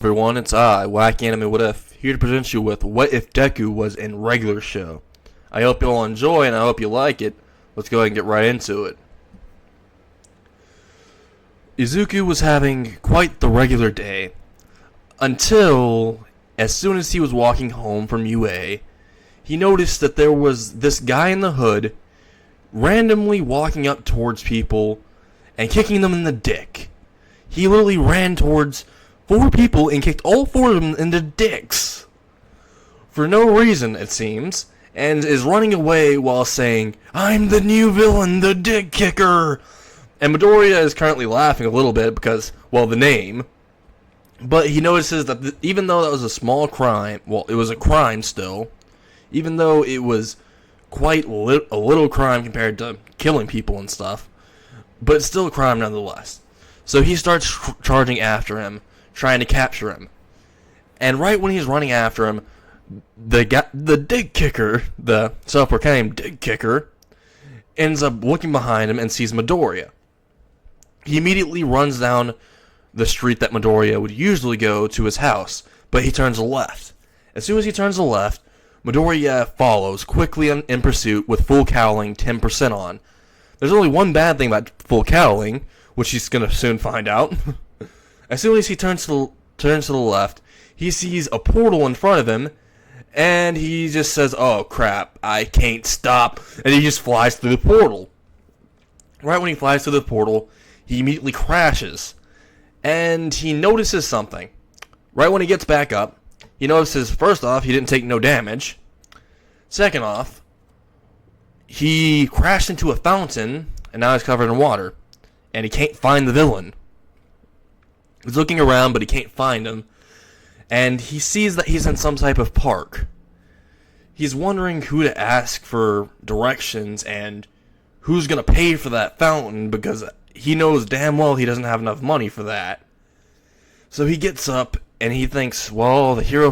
Everyone, it's I, Whack Anime What If, here to present you with What If Deku Was in Regular Show. I hope you'll enjoy and I hope you like it. Let's go ahead and get right into it. Izuku was having quite the regular day, until, as soon as he was walking home from UA, he noticed that there was this guy in the hood randomly walking up towards people and kicking them in the dick. He literally ran towards 4 people and kicked all 4 of them in the dicks. For no reason, it seems, and is running away while saying, "I'm the new villain, the dick kicker!" And Midoriya is currently laughing a little bit because, well, the name. But he notices that even though that was a small crime, well, it was a crime still, even though it was quite a little crime compared to killing people and stuff, but it's still a crime nonetheless. So he starts charging after him, trying to capture him. And right when he's running after him, the dig kicker, the self-proclaimed dig kicker, ends up looking behind him and sees Midoriya. He immediately runs down the street that Midoriya would usually go to his house, but he turns left. As soon as he turns left, Midoriya follows quickly in pursuit with full cowling 10% on. There's only one bad thing about full cowling, which he's going to soon find out. As soon as he turns to the left, he sees a portal in front of him, and he just says, "Oh crap, I can't stop," and he just flies through the portal. Right when he flies through the portal, he immediately crashes, and he notices something. Right when he gets back up, he notices, first off, he didn't take no damage. Second off, he crashed into a fountain, and now he's covered in water, and he can't find the villain. He's looking around, but he can't find him. And he sees that he's in some type of park. He's wondering who to ask for directions and who's going to pay for that fountain, because he knows damn well he doesn't have enough money for that. So he gets up and he thinks, well, the Hero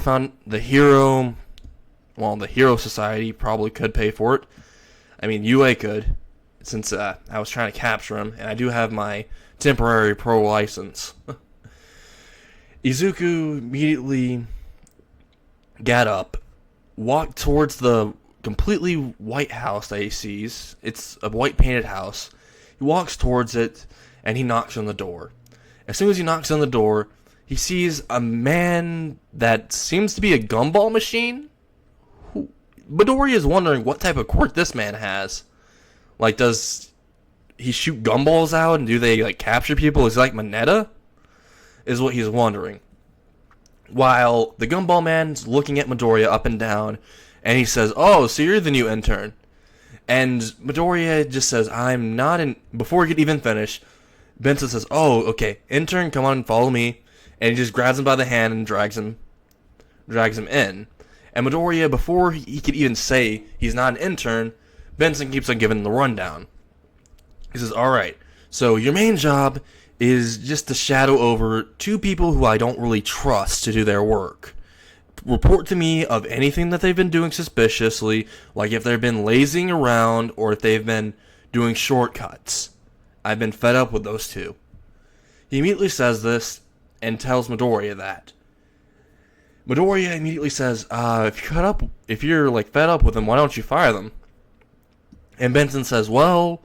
Society probably could pay for it. I mean, UA could, since I was trying to capture him, and I do have my temporary pro license. Izuku immediately got up, walked towards the completely white house that he sees. It's a white painted house. He walks towards it, and he knocks on the door. As soon as he knocks on the door, he sees a man that seems to be a gumball machine. Midoriya is wondering what type of quirk this man has. Like, does he shoot gumballs out, and do they, like, capture people? Is he like Mineta? Is what he's wondering. While the gumball man's looking at Midoriya up and down, and he says, "Oh, so you're the new intern." And Midoriya just says, "I'm not in..." Before he could even finish, Benson says, "Oh, okay, intern, come on, follow me." And he just grabs him by the hand and drags him in. And Midoriya, before he could even say he's not an intern, Benson keeps on giving him the rundown. He says, "Alright, so your main job is just to shadow over 2 people who I don't really trust to do their work. Report to me of anything that they've been doing suspiciously, like if they've been lazing around or if they've been doing shortcuts. I've been fed up with those 2. He immediately says this and tells Midoriya that. Midoriya immediately says, if you're like fed up with them, why don't you fire them?" And Benson says, "Well,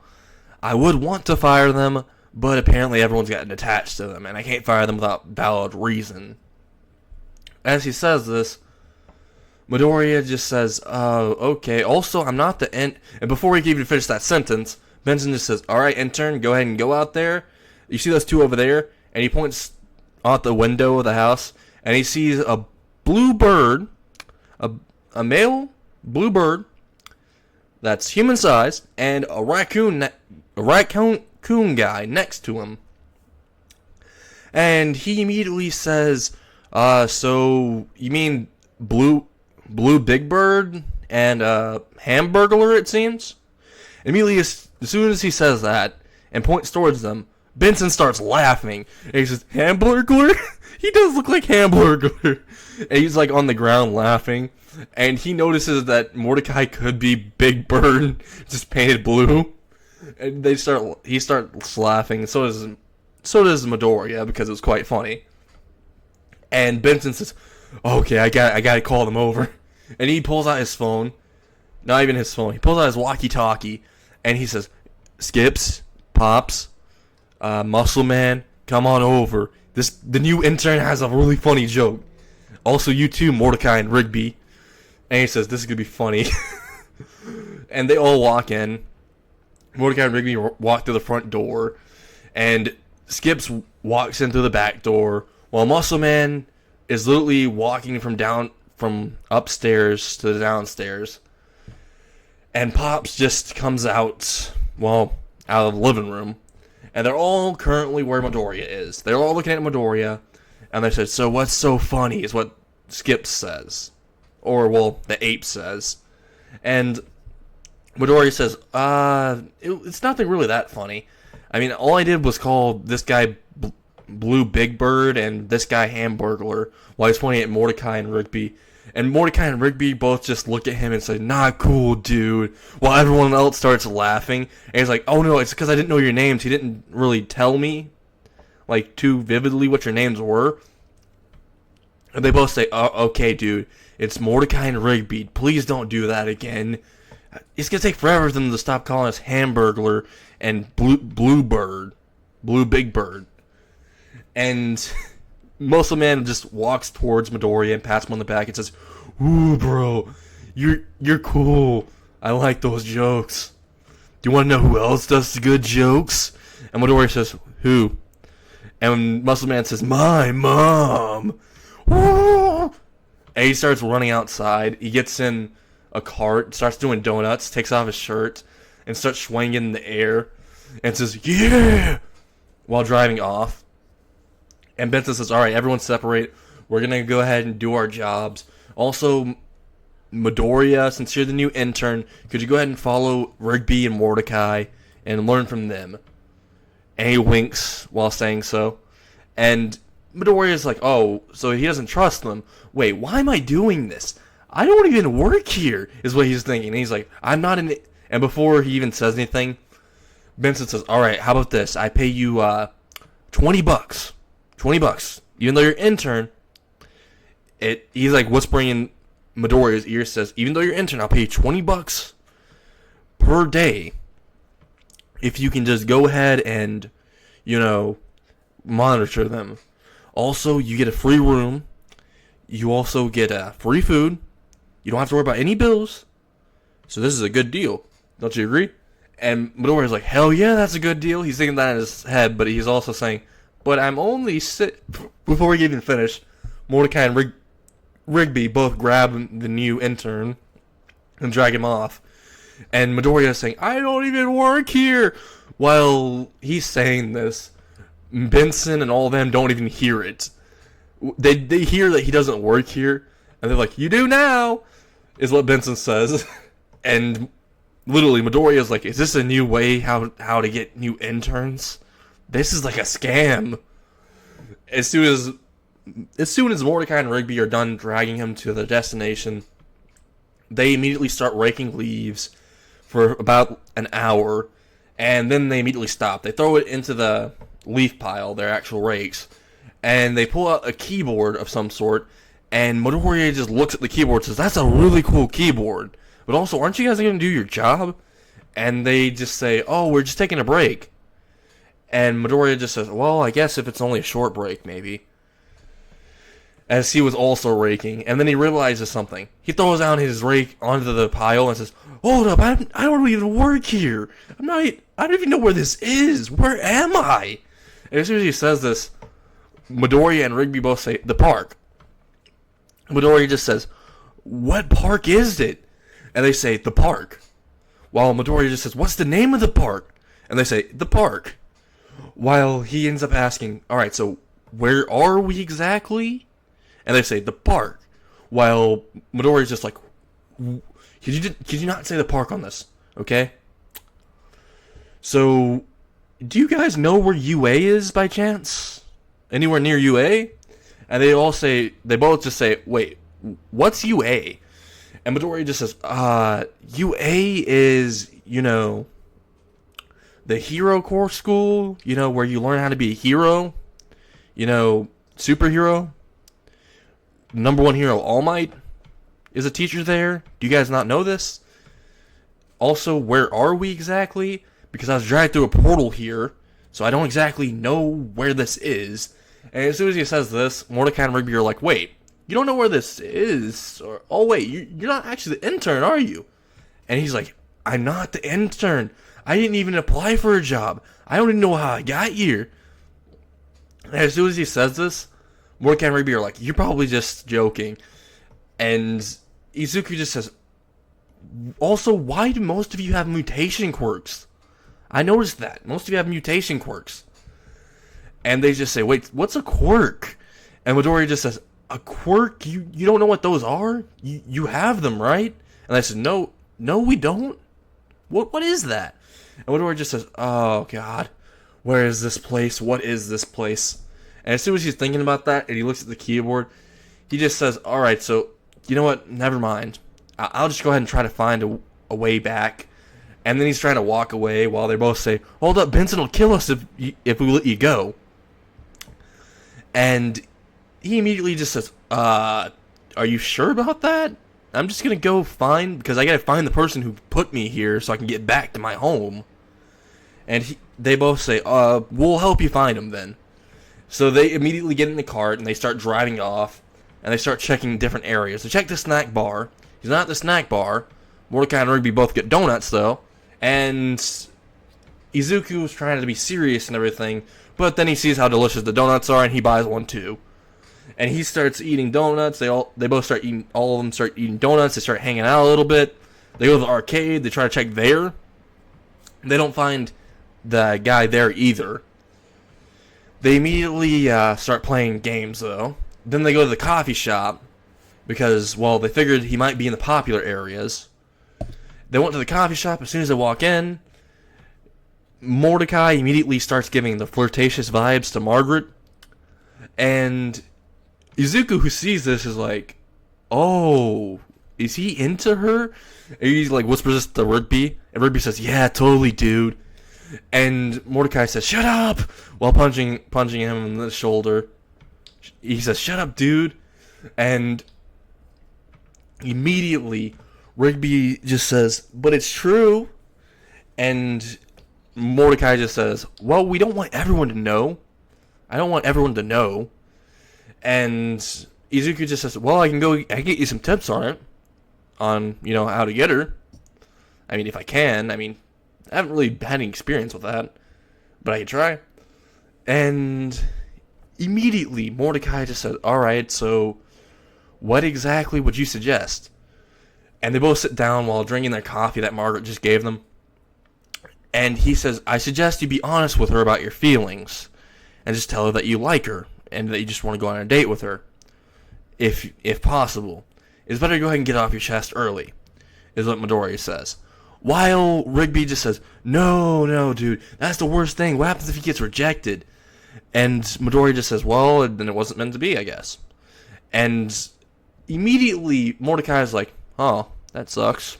I would want to fire them, but apparently everyone's gotten attached to them, and I can't fire them without valid reason." As he says this, Midoriya just says, "Okay, also, I'm not the And before he can even finish that sentence, Benson just says, "Alright, intern, go ahead and go out there. You see those 2 over there?" And he points out the window of the house, and he sees a blue bird, a male blue bird that's human-sized, and a raccoon guy next to him. And he immediately says, "So you mean blue big bird and Hamburglar, it seems?" Immediately, as soon as he says that and points towards them, Benson starts laughing. And he says, "Hamburglar?" He does look like Hamburglar. And he's like on the ground laughing. And he notices that Mordecai could be Big Bird, just painted blue. And he starts laughing. So does Midoriya, because it was quite funny. And Benson says, okay, I gotta call them over. And he pulls out his phone. Not even his phone. He pulls out his walkie-talkie. And he says, Skips, Pops, Muscle Man, come on over. The new intern has a really funny joke. Also, you too, Mordecai and Rigby. And he says, this is going to be funny. And they all walk in. Mordecai and Rigby walk through the front door. And Skips walks in through the back door. While Muscle Man is literally walking from upstairs to the downstairs. And Pops just comes out of the living room. And they're all currently where Midoriya is. They're all looking at Midoriya. And they said, so what's so funny is what Skips says. Or, the ape says. And Midoriya says, it's nothing really that funny. I mean, all I did was call this guy Blue Big Bird and this guy Hamburglar while he's pointing at Mordecai and Rigby. And Mordecai and Rigby both just look at him and say, not cool, dude. While everyone else starts laughing. And he's like, oh no, it's because I didn't know your names. He didn't really tell me, too vividly what your names were. And they both say, oh, okay, dude. It's Mordecai and Rigby. Please don't do that again. It's going to take forever for them to stop calling us Hamburglar and Blue Big Bird. And Muscle Man just walks towards Midoriya and pats him on the back and says, ooh, bro, you're cool. I like those jokes. Do you want to know who else does good jokes? And Midoriya says, who? And Muscle Man says, my mom. Woo! And he starts running outside. He gets in a cart, starts doing donuts, takes off his shirt, and starts swinging in the air, and says, yeah! While driving off. And Benson says, alright, everyone separate. We're going to go ahead and do our jobs. Also, Midoriya, since you're the new intern, could you go ahead and follow Rigby and Mordecai and learn from them? And he winks while saying so. And Midoriya's like, oh, so he doesn't trust them. Wait, why am I doing this? I don't even work here, is what he's thinking. And he's like, I'm not in it. And before he even says anything, Benson says, alright, how about this? I pay you $20. $20. Even though you're an intern, he's like whispering in Midoriya's ear, says, even though you're an intern, I'll pay you $20 per day if you can just go ahead and, monitor them. Also, you get a free room. You also get free food. You don't have to worry about any bills. So this is a good deal. Don't you agree? And Midoriya's like, hell yeah, that's a good deal. He's thinking that in his head, but he's also saying, but I'm only Before we even finish, Mordecai and Rigby both grab the new intern and drag him off. And Midoriya's saying, I don't even work here. While he's saying this, Benson and all of them don't even hear it. They hear that he doesn't work here, and they're like, you do now, is what Benson says. And literally, Midoriya's like, is this a new way how to get new interns? This is like a scam. As soon as Mordecai and Rigby are done dragging him to the destination, they immediately start raking leaves for about an hour, and then they immediately stop. They throw it into the leaf pile, their actual rakes, and they pull out a keyboard of some sort, and Midoriya just looks at the keyboard and says, that's a really cool keyboard, but also, aren't you guys going to do your job? And they just say, oh, we're just taking a break. And Midoriya just says, well, I guess if it's only a short break, maybe. As he was also raking, and then he realizes something. He throws down his rake onto the pile and says, hold up, I don't even work here. I don't even know where this is. Where am I? And as soon as he says this, Midoriya and Rigby both say, the park. Midoriya just says, what park is it? And they say, the park. While Midoriya just says, what's the name of the park? And they say, the park. While he ends up asking, alright, so where are we exactly? And they say, the park. While Midoriya's just like, could you not say the park on this? Okay? So, do you guys know where UA is by chance? Anywhere near UA? And they both just say, wait, what's UA? And Midoriya just says, UA is, the hero core school, where you learn how to be a hero, superhero. number one hero, All Might, is a teacher there. Do you guys not know this? Also, where are we exactly? Because I was dragged through a portal here, so I don't exactly know where this is. And as soon as he says this, Mordecai and Rigby are like, wait, you don't know where this is? Or, oh, wait, you're not actually the intern, are you? And he's like, I'm not the intern. I didn't even apply for a job. I don't even know how I got here. And as soon as he says this, Mordecai and Rigby are like, you're probably just joking. And Izuku just says, also, why do most of you have mutation quirks? I noticed that. Most of you have mutation quirks. And they just say, wait, what's a quirk? And Midori just says, a quirk? You don't know what those are? You have them, right? And I said, no, we don't. What is that? And Midori just says, oh, God. Where is this place? What is this place? And as soon as he's thinking about that, and he looks at the keyboard, he just says, alright, so, you know what? Never mind. I'll just go ahead and try to find a way back. And then he's trying to walk away while they both say, hold up, Benson will kill us if we let you go. And he immediately just says, are you sure about that? I'm just going to go find, because I got to find the person who put me here so I can get back to my home. And they both say, we'll help you find him then. So they immediately get in the cart and they start driving off. And they start checking different areas. They check the snack bar. He's not at the snack bar. Mordecai and Rigby both get donuts, though. And Izuku was trying to be serious and everything. But then he sees how delicious the donuts are, and he buys one, too. And he starts eating donuts. They both start eating, all of them start eating donuts. They start hanging out a little bit. They go to the arcade. They try to check there. They don't find the guy there either. They immediately start playing games, though. Then they go to the coffee shop. Because, well, they figured he might be in the popular areas. They went to the coffee shop. As soon as they walk in, Mordecai immediately starts giving the flirtatious vibes to Margaret. And Izuku, who sees this, is like, oh, is he into her? And he like whispers this to Rigby. And Rigby says, yeah, totally, dude. And Mordecai says, shut up! While punching him in the shoulder. He says, shut up, dude. And immediately, Rigby just says, but it's true. And Mordecai just says, well, we don't want everyone to know. I don't want everyone to know. And Izuku just says, well, I can get you some tips on it. On, how to get her. I mean, if I can. I mean, I haven't really had any experience with that. But I can try. And immediately, Mordecai just said, alright, so what exactly would you suggest? And they both sit down while drinking their coffee that Margaret just gave them. And he says, I suggest you be honest with her about your feelings. And just tell her that you like her. And that you just want to go on a date with her. If possible. It's better to go ahead and get it off your chest early. Is what Midori says. While Rigby just says, no, dude. That's the worst thing. What happens if he gets rejected? And Midori just says, well, then it wasn't meant to be, I guess. And immediately, Mordecai is like, oh, that sucks.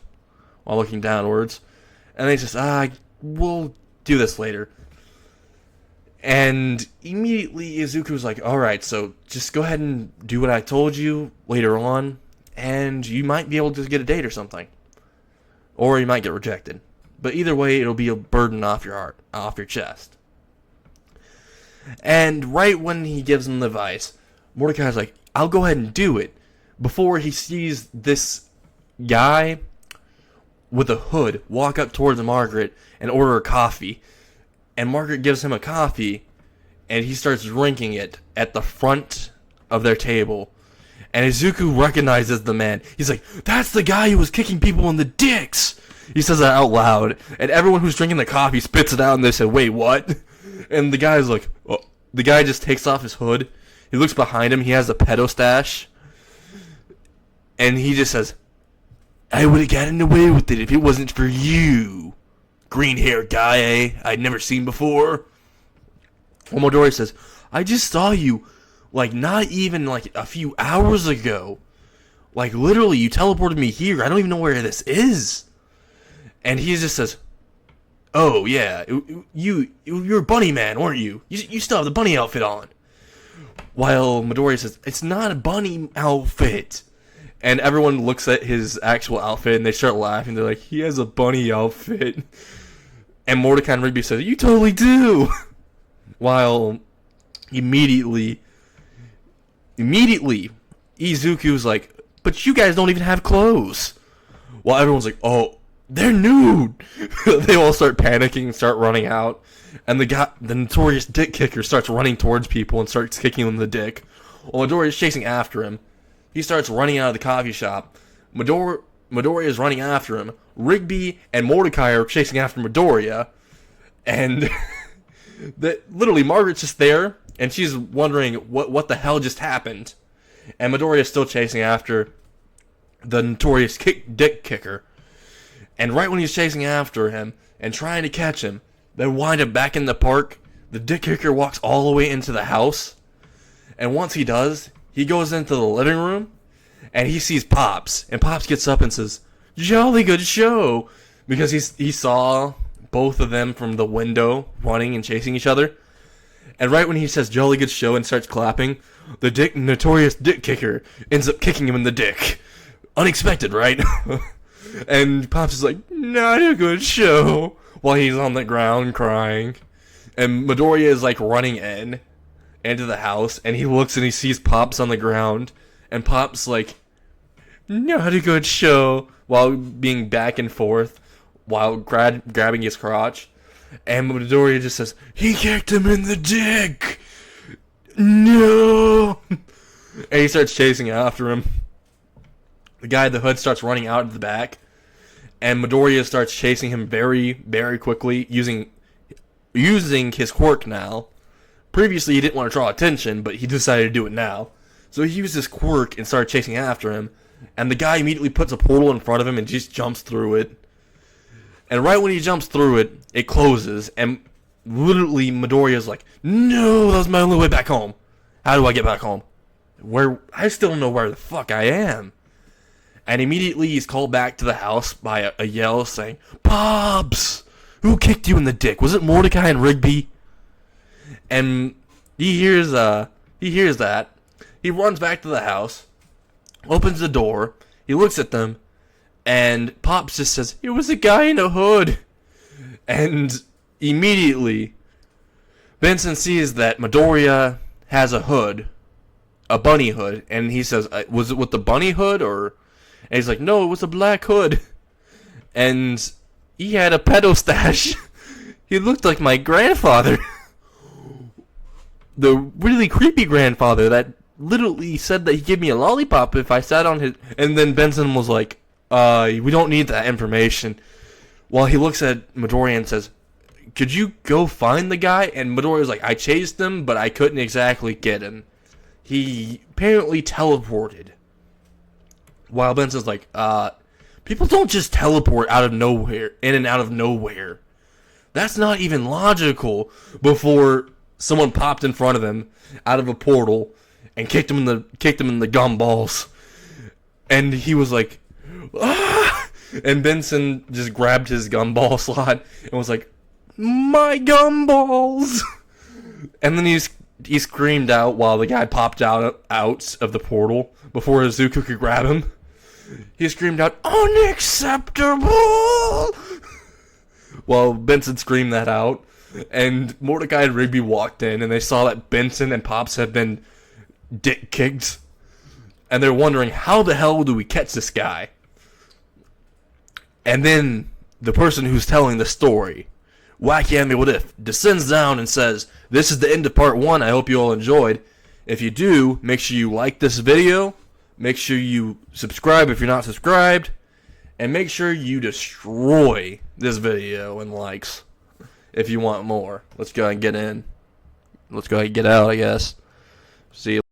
While looking downwards. And he says, we'll do this later. And immediately, Izuku's like, alright, so just go ahead and do what I told you later on. And you might be able to get a date or something. Or you might get rejected. But either way, it'll be a burden off your heart, off your chest. And right when he gives him the advice, Mordecai's like, I'll go ahead and do it. Before he sees this guy with a hood walk up towards Margaret and order a coffee. And Margaret gives him a coffee, and he starts drinking it at the front of their table. And Izuku recognizes the man. He's like, that's the guy who was kicking people in the dicks! He says that out loud. And everyone who's drinking the coffee spits it out, and they say, wait, what? And the guy's like, oh. The guy just takes off his hood. He looks behind him. He has a pedo stash. And he just says, I would have gotten away with it if it wasn't for you. Green hair guy, I'd never seen before. Omodori says, I just saw you, not even, a few hours ago. Literally, you teleported me here. I don't even know where this is. And he just says, oh, yeah, you're a bunny man, weren't you? You still have the bunny outfit on. While Midoriya says, it's not a bunny outfit. And everyone looks at his actual outfit and they start laughing. They're like, he has a bunny outfit. And Mordecai and Rigby says, you totally do. While immediately, Izuku's like, but you guys don't even have clothes. While everyone's like, oh, they're nude. They all start panicking and start running out. And the notorious dick kicker starts running towards people and starts kicking them in the dick. While Midoriya's chasing after him. He starts running out of the coffee shop. Midoriya is running after him. Rigby and Mordecai are chasing after Midoriya. And literally Margaret's just there. And she's wondering what the hell just happened. And Midoriya is still chasing after the notorious dick kicker. And right when he's chasing after him and trying to catch him, they wind up back in the park. The dick kicker walks all the way into the house. And once he does, he goes into the living room. And he sees Pops. And Pops gets up and says, jolly good show. Because he saw both of them from the window running and chasing each other. And right when he says jolly good show and starts clapping, the notorious dick kicker ends up kicking him in the dick. Unexpected, right? And Pops is like, not a good show, while he's on the ground crying. And Midoriya is like running into the house, and he looks and he sees Pops on the ground, and Pops like, not a good show, while being back and forth, while grabbing his crotch. And Midoriya just says, he kicked him in the dick! No! And he starts chasing after him. The guy in the hood starts running out of the back. And Midoriya starts chasing him very, very quickly, using his quirk now. Previously, he didn't want to draw attention, but he decided to do it now. So he used his quirk and started chasing after him. And the guy immediately puts a portal in front of him and just jumps through it. And right when he jumps through it, it closes. And literally, Midoriya's like, no, that was my only way back home. How do I get back home? I still don't know where the fuck I am. And immediately he's called back to the house by a yell saying, Pops! Who kicked you in the dick? Was it Mordecai and Rigby? And he hears that. He runs back to the house, opens the door, he looks at them, and Pops just says, it was a guy in a hood. And immediately, Benson sees that Midoriya has a hood, a bunny hood, and he says, was it with the bunny hood, or... And he's like, no, it was a black hood. And he had a pedo stash. He looked like my grandfather. The really creepy grandfather that literally said that he'd give me a lollipop if I sat on his... And then Benson was like, we don't need that information. While he looks at Midoriya and says, could you go find the guy? And Midoriya's like, I chased him, but I couldn't exactly get him. He apparently teleported. While Benson's like, people don't just teleport out of nowhere, in and out of nowhere. That's not even logical. Before someone popped in front of him out of a portal and kicked him in the gumballs, and he was like, ah! And Benson just grabbed his gumball slot and was like, my gumballs! And then he screamed out while the guy popped out of the portal before Izuku could grab him. He screamed out, unacceptable! While Benson screamed that out, and Mordecai and Rigby walked in, and they saw that Benson and Pops had been dick kicked, and they're wondering, how the hell do we catch this guy? And then the person who's telling the story, Wacky Anime What If, descends down and says, this is the end of part 1, I hope you all enjoyed. If you do, make sure you like this video, make sure you subscribe if you're not subscribed, and make sure you destroy this video in likes if you want more. Let's go ahead and get in. Let's go ahead and get out, I guess. See you.